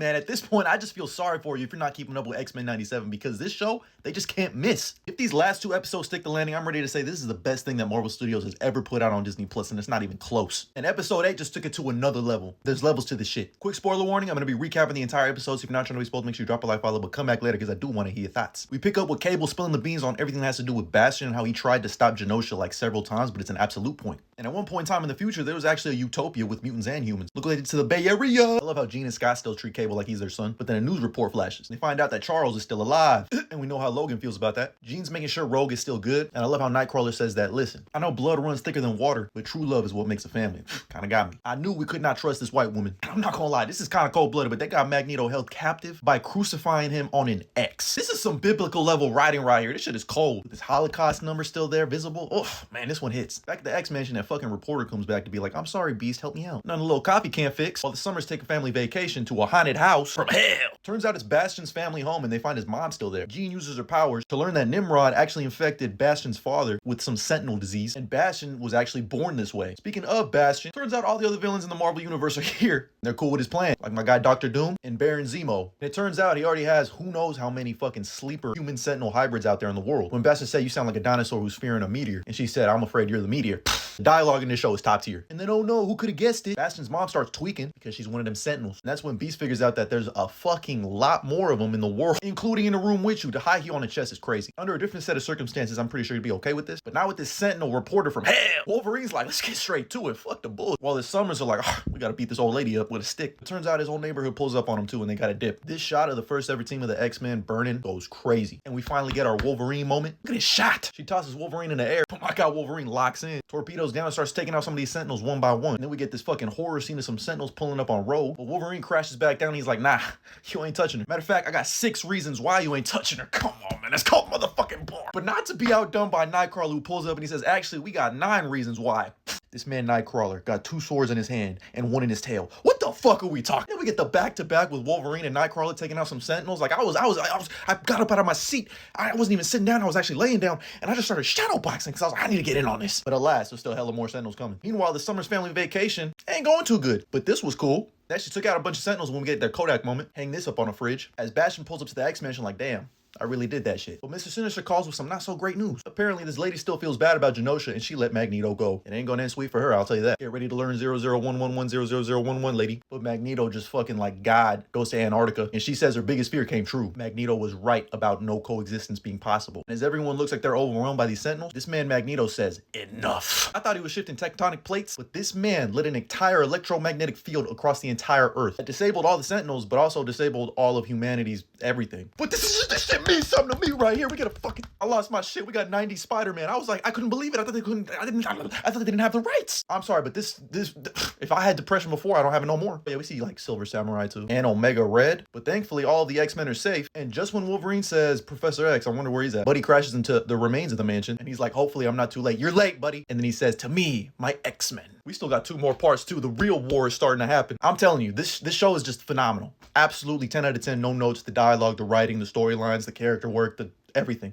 man, at this point, I just feel sorry for you if you're not keeping up with X-Men 97 because this show, they just can't miss. If these last 2 episodes stick the landing, I'm ready to say this is the best thing that Marvel Studios has ever put out on Disney Plus, and it's not even close. And episode 8 just took it to another level. There's levels to this shit. Quick spoiler warning, I'm going to be recapping the entire episode, so if you're not trying to be spoiled, make sure you drop a like, follow, but come back later because I do want to hear your thoughts. We pick up with Cable spilling the beans on everything that has to do with Bastion and how he tried to stop Genosha like several times, but it's an absolute point. And at one point in time in the future, there was actually a utopia with mutants and humans. Look what they did to the Bay Area. I love how Jean and Scott still treat Cable like he's their son, but then a news report flashes. They find out that Charles is still alive, and we know how Logan feels about that. Jean's making sure Rogue is still good, and I love how Nightcrawler says that, listen, I know blood runs thicker than water, but true love is what makes a family. Kinda got me. I knew we could not trust this white woman. I'm not gonna lie, this is kinda cold-blooded, but they got Magneto held captive by crucifying him on an X. This is some biblical level writing right here. This shit is cold. This Holocaust number still there, visible. Oh, man, this one hits. Back at the X-Mansion, that fucking reporter comes back to be like, I'm sorry, Beast, help me out. Nothing a little coffee can't fix. While the Summers take a family vacation to a haunted house from hell. Turns out it's Bastion's family home and they find his mom still there. Jean uses her powers to learn that Nimrod actually infected Bastion's father with some sentinel disease, and Bastion was actually born this way. Speaking of Bastion, turns out all the other villains in the Marvel Universe are here. They're cool with his plan, like my guy Dr. Doom and Baron Zemo. And it turns out he already has who knows how many fucking sleeper human sentinel hybrids out there in the world. When Bastion said, you sound like a dinosaur who's fearing a meteor, and she said, I'm afraid you're the meteor. The dialogue in this show is top tier. And then, oh no, who could have guessed it? Bastion's mom starts tweaking because she's one of them sentinels. And that's when Beast figures out that there's a fucking lot more of them in the world, including in the room with you. The high heel on the chest is crazy. Under a different set of circumstances, I'm pretty sure you'd be okay with this. But not with this sentinel reporter from hell. Wolverine's like, let's get straight to it. Fuck the bull. While the Summers are like, oh, we gotta beat this old lady up with a stick. It turns out his whole neighborhood pulls up on him too and they gotta dip. This shot of the first ever team of the X-Men burning goes crazy. And we finally get our Wolverine moment. Look at this shot. She tosses Wolverine in the air. Oh my god, Wolverine locks in. Torpedoes down and starts taking out some of these sentinels one by one. And then we get this fucking horror scene of some sentinels pulling up on Rogue. But Wolverine crashes back down and he's like, nah, you ain't touching her. Matter of fact, I got 6 reasons why you ain't touching her. Come on, man. That's called motherfucking bar. But not to be outdone by Nightcrawler, who pulls up and he says, actually, we got 9 reasons why. This man Nightcrawler got 2 swords in his hand and 1 in his tail. What the fuck are we talking? Then we get the back-to-back with Wolverine and Nightcrawler taking out some sentinels. Like I got up out of my seat. I wasn't even sitting down. I was actually laying down and I just started shadowboxing because I was like, I need to get in on this. But alas, there's still hella more sentinels coming. Meanwhile, the Summers family vacation ain't going too good. But this was cool. They actually took out a bunch of sentinels when we get their Kodak moment. Hang this up on a fridge. As Bastion pulls up to the X-Mansion like, damn, I really did that shit. But Mr. Sinister calls with some not so great news. Apparently, this lady still feels bad about Genosha and she let Magneto go. It ain't gonna end sweet for her, I'll tell you that. Get ready to learn 00111000011, lady. But Magneto just fucking like God goes to Antarctica and she says her biggest fear came true. Magneto was right about no coexistence being possible. And as everyone looks like they're overwhelmed by these sentinels, this man Magneto says, enough. I thought he was shifting tectonic plates, but this man lit an entire electromagnetic field across the entire Earth. It disabled all the sentinels, but also disabled all of humanity's everything. But this shit means something to me right here. We got a fucking, I lost my shit. We got 90 Spider-Man. I was like, I couldn't believe it. I thought they didn't have the rights. I'm sorry, but this, if I had depression before, I don't have it no more. But yeah, we see like Silver Samurai too. And Omega Red. But thankfully, all of the X-Men are safe. And just when Wolverine says, Professor X, I wonder where he's at. Buddy crashes into the remains of the mansion. And he's like, hopefully I'm not too late. You're late, buddy. And then he says, to me, my X-Men. We still got 2 more parts too. The real war is starting to happen. I'm telling you, this show is just phenomenal. Absolutely 10 out of 10. No notes, the dialogue, the writing, the storylines, the character work, the everything.